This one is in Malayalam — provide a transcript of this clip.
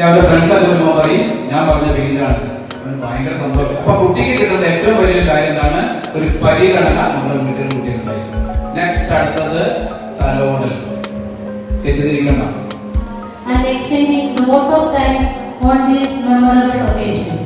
അവരുടെ ഫ്രണ്ട്സ് ഒക്കെ വരുമ്പോൾ പറയും ഞാൻ പറഞ്ഞ പേരിലാണ്. ഭയങ്കര സന്തോഷം. അപ്പൊ കുട്ടിക്ക് കിട്ടുന്ന ഏറ്റവും വലിയൊരു കാര്യം എന്താണ്? ഒരു പരിഗണന നമ്മുടെ വീട്ടിൽ കുട്ടികളുണ്ടായിരിക്കും. നെക്സ്റ്റ് അടുത്തത് തലോടൽ. തെറ്റിദ്ധരിക്കണ്ട. And extending note of thanks on this memorable occasion.